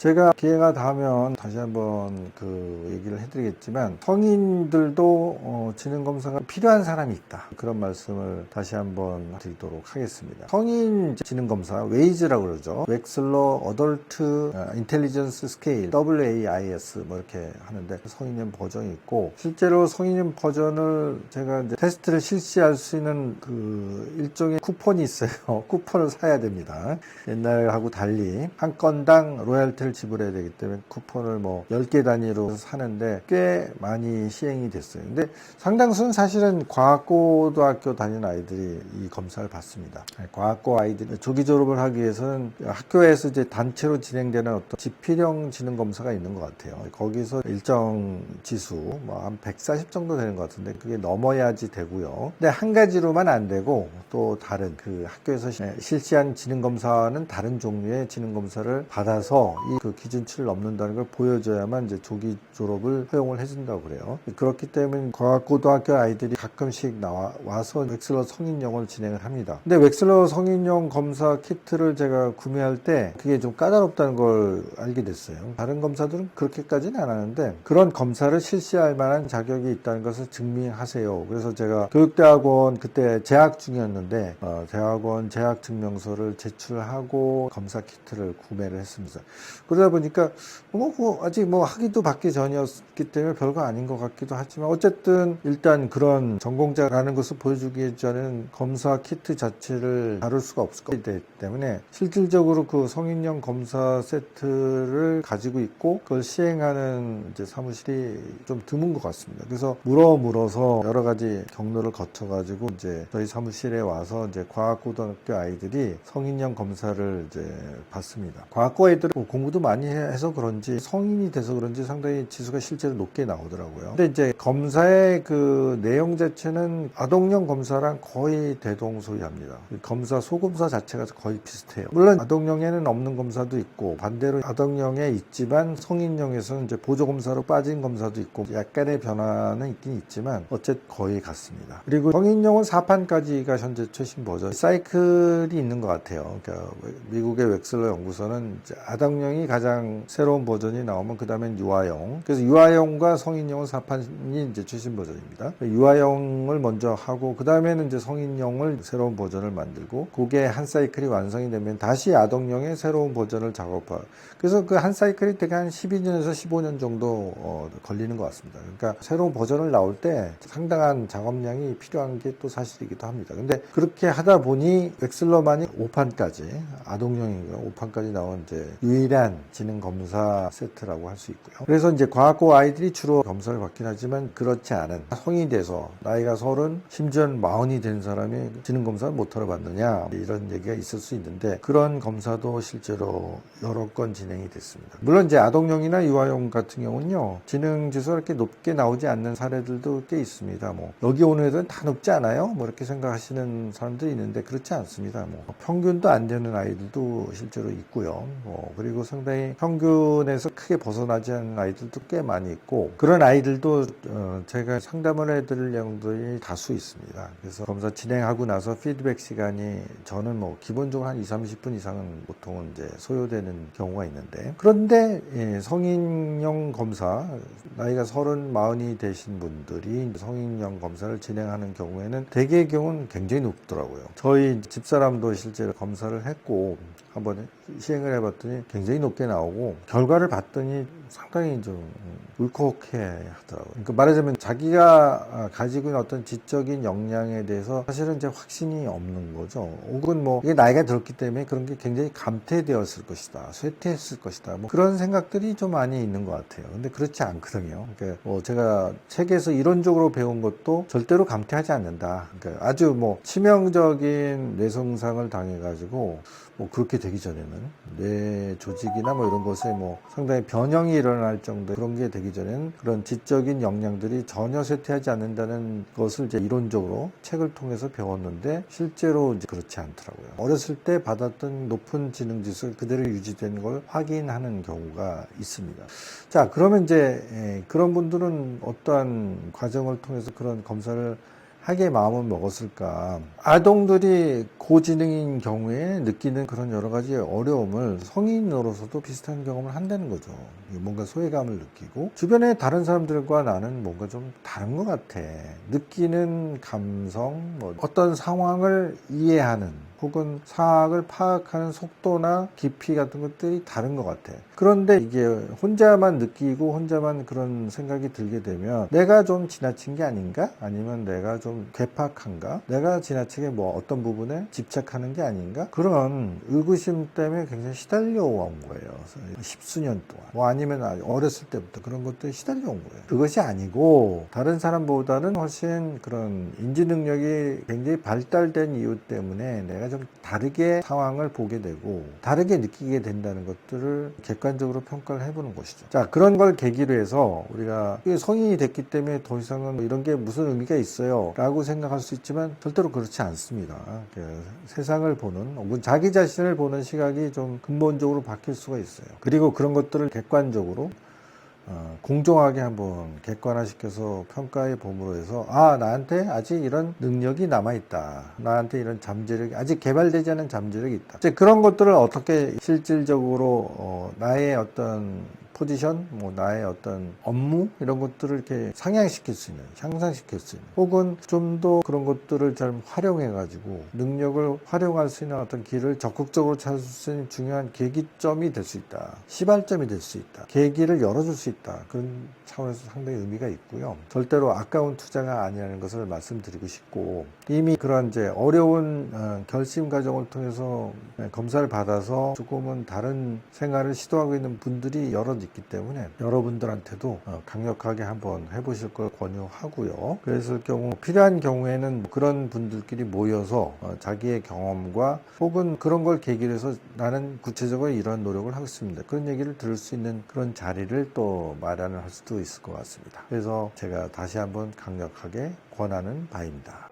제가 기회가 닿으면 다시 한번 그 얘기를 해드리겠지만 성인들도 지능검사가 필요한 사람이 있다. 그런 말씀을 다시 한번 드리도록 하겠습니다. 성인 지능검사, 웨이즈라고 그러죠. 웩슬러 어덜트 인텔리전스 스케일, WAIS 뭐 이렇게 하는데 성인용 버전이 있고, 실제로 성인용 버전을 제가 이제 테스트를 실시할 수 있는 그 일종의 쿠폰이 있어요. 쿠폰을 사야 됩니다. 옛날하고 달리 한 건당 로얄티를 지불해야 되기 때문에 쿠폰을 뭐 10개 단위로 사는데 꽤 많이 시행이 됐어요. 근데 상당수는 사실은 과학고등학교 다니는 아이들이 이 검사를 받습니다. 과학고 아이들이 조기 졸업을 하기 위해서는 학교에서 이제 단체로 진행되는 어떤 지필형 지능 검사가 있는 것 같아요. 거기서 일정 지수 뭐 한 140 정도 되는 것 같은데 그게 넘어야지 되고요. 근데 한 가지로만 안 되고 또 다른 그 학교에서 실시한 지능 검사는 다른 종류의 지능 검사를 받아서 이 그 기준치를 넘는다는 걸 보여줘야만 이제 조기 졸업을 허용을 해준다고 그래요. 그렇기 때문에 과학고등학교 아이들이 가끔씩 와서 웩슬러 성인용을 진행을 합니다. 근데 웩슬러 성인용 검사 키트를 제가 구매할 때 그게 좀 까다롭다는 걸 알게 됐어요. 다른 검사들은 그렇게까지는 안 하는데 그런 검사를 실시할 만한 자격이 있다는 것을 증명하세요. 그래서 제가 교육대학원 그때 재학 중이었는데 대학원 재학 증명서를 제출하고 검사 키트를 구매를 했습니다. 그러다 보니까 아직 학위도 받기 전이었기 때문에 별거 아닌 것 같기도 하지만 어쨌든 일단 그런 전공자라는 것을 보여주기 전에는 검사 키트 자체를 다룰 수가 없을 거기 때문에 실질적으로 그 성인용 검사 세트를 가지고 있고 그걸 시행하는 이제 사무실이 좀 드문 것 같습니다. 그래서 물어서 여러 가지 경로를 거쳐가지고 이제 저희 사무실에 와서 이제 과학고등학교 아이들이 성인용 검사를 이제 받습니다. 과학고 아이들은 공부도 많이 해서 그런지 성인이 돼서 그런지 상당히 지수가 실제로 높게 나오더라고요. 근데 이제 검사의 그 내용 자체는 아동용 검사랑 거의 대동소이합니다. 검사 소검사 자체가 거의 비슷해요. 물론 아동용에는 없는 검사도 있고 반대로 아동용에 있지만 성인용에서는 이제 보조검사로 빠진 검사도 있고 약간의 변화는 있긴 있지만 어쨌든 거의 같습니다. 그리고 성인용은 4판까지가 현재 최신 버전 사이클이 있는 것 같아요. 그러니까 미국의 웩슬러 연구소는 이제 아동용이 가장 새로운 버전이 나오면 그 다음엔 유아용. 그래서 유아용과 성인용은 4판이 이제 최신 버전입니다. 유아용을 먼저 하고 그 다음에는 이제 성인용을 새로운 버전을 만들고 그게 한 사이클이 완성이 되면 다시 아동용의 새로운 버전을 작업하고 그래서 그 한 사이클이 되게 한 12년에서 15년 정도 걸리는 것 같습니다. 그러니까 새로운 버전을 나올 때 상당한 작업량이 필요한 게 또 사실이기도 합니다. 근데 그렇게 하다 보니 웩슬러만이 5판까지 아동용이고요. 5판까지 나온 이제 유일한 지능 검사 세트라고 할 수 있고요. 그래서 이제 과학고 아이들이 주로 검사를 받긴 하지만 그렇지 않은 성인이 돼서 나이가 30, 심지어는 40이 된 사람이 지능 검사를 못하러 받느냐 이런 얘기가 있을 수 있는데 그런 검사도 실제로 여러 건 진행이 됐습니다. 물론 이제 아동용이나 유아용 같은 경우는요 지능 지수가 이렇게 높게 나오지 않는 사례들도 꽤 있습니다. 여기 오는 애들은 다 높지 않아요? 이렇게 생각하시는 사람들이 있는데 그렇지 않습니다. 평균도 안 되는 아이들도 실제로 있고요. 그리고 상당히 평균에서 크게 벗어나지 않는 아이들도 꽤 많이 있고 그런 아이들도 제가 상담을 해드릴 내용들이 다수 있습니다. 그래서 검사 진행하고 나서 피드백 시간이 저는 기본적으로 한 20-30분 이상은 보통은 이제 소요되는 경우가 있는데 그런데 성인용 검사 나이가 30, 40이 되신 분들이 성인용 검사를 진행하는 경우에는 대개의 경우는 굉장히 높더라고요. 저희 집사람도 실제로 검사를 했고 한번 시행을 해봤더니 굉장히 높게 나오고 결과를 봤더니 상당히 좀 울컥해 하더라고요. 그러니까 말하자면 자기가 가지고 있는 어떤 지적인 역량에 대해서 사실은 이제 확신이 없는 거죠. 혹은 이게 나이가 들었기 때문에 그런 게 굉장히 감퇴되었을 것이다. 쇠퇴했을 것이다. 그런 생각들이 좀 많이 있는 것 같아요. 근데 그렇지 않거든요. 그러니까 제가 책에서 이론적으로 배운 것도 절대로 감퇴하지 않는다. 그러니까 아주 치명적인 뇌손상을 당해가지고 그렇게 되기 전에는 뇌 조직이나 이런 것에 상당히 변형이 일어날 정도 그런 게 되기 전에는 그런 지적인 역량들이 전혀 쇠퇴하지 않는다는 것을 이제 이론적으로 책을 통해서 배웠는데 실제로 이제 그렇지 않더라고요. 어렸을 때 받았던 높은 지능 지수가 그대로 유지되는 걸 확인하는 경우가 있습니다. 자, 그러면 이제 그런 분들은 어떠한 과정을 통해서 그런 검사를 하게 마음을 먹었을까? 아동들이 고지능인 경우에 느끼는 그런 여러 가지 어려움을 성인으로서도 비슷한 경험을 한다는 거죠. 뭔가 소외감을 느끼고 주변에 다른 사람들과 나는 뭔가 좀 다른 것 같아. 느끼는 감성, 어떤 상황을 이해하는 혹은 상황을 파악하는 속도나 깊이 같은 것들이 다른 것 같아. 그런데 이게 혼자만 느끼고 혼자만 그런 생각이 들게 되면 내가 좀 지나친 게 아닌가? 아니면 내가 좀 괴팍한가? 내가 지나치게 어떤 부분에 집착하는 게 아닌가? 그런 의구심 때문에 굉장히 시달려 온 거예요. 십수년 동안. 아니면 어렸을 때부터 그런 것들에 시달려 온 거예요. 그것이 아니고 다른 사람보다는 훨씬 그런 인지 능력이 굉장히 발달된 이유 때문에 내가 좀 다르게 상황을 보게 되고 다르게 느끼게 된다는 것들을 객관적으로 평가를 해보는 것이죠. 자, 그런 걸 계기로 해서 우리가 성인이 됐기 때문에 더 이상은 이런 게 무슨 의미가 있어요 라고 생각할 수 있지만 절대로 그렇지 않습니다. 세상을 보는 혹은 자기 자신을 보는 시각이 좀 근본적으로 바뀔 수가 있어요. 그리고 그런 것들을 객관적으로 공정하게 한번 객관화시켜서 평가해 봄으로 해서 나한테 아직 이런 능력이 남아있다. 나한테 이런 잠재력이 아직 개발되지 않은 잠재력이 있다. 이제 그런 것들을 어떻게 실질적으로 나의 어떤 포지션, 나의 어떤 업무 이런 것들을 이렇게 상향시킬 수 있는, 향상시킬 수 있는, 혹은 좀 더 그런 것들을 잘 활용해가지고 능력을 활용할 수 있는 어떤 길을 적극적으로 찾을 수 있는 중요한 계기점이 될 수 있다. 시발점이 될 수 있다. 계기를 열어줄 수 있다. 그런 차원에서 상당히 의미가 있고요. 절대로 아까운 투자가 아니라는 것을 말씀드리고 싶고 이미 그런 이제 어려운 결심 과정을 통해서 검사를 받아서 조금은 다른 생활을 시도하고 있는 분들이 여러 있기 때문에 여러분들한테도 강력하게 한번 해보실 걸 권유하고요. 그랬을 경우 필요한 경우에는 그런 분들끼리 모여서 자기의 경험과 혹은 그런 걸 계기로 해서 나는 구체적으로 이런 노력을 하겠습니다. 그런 얘기를 들을 수 있는 그런 자리를 또 마련을 할 수도 있을 것 같습니다. 그래서 제가 다시 한번 강력하게 권하는 바입니다.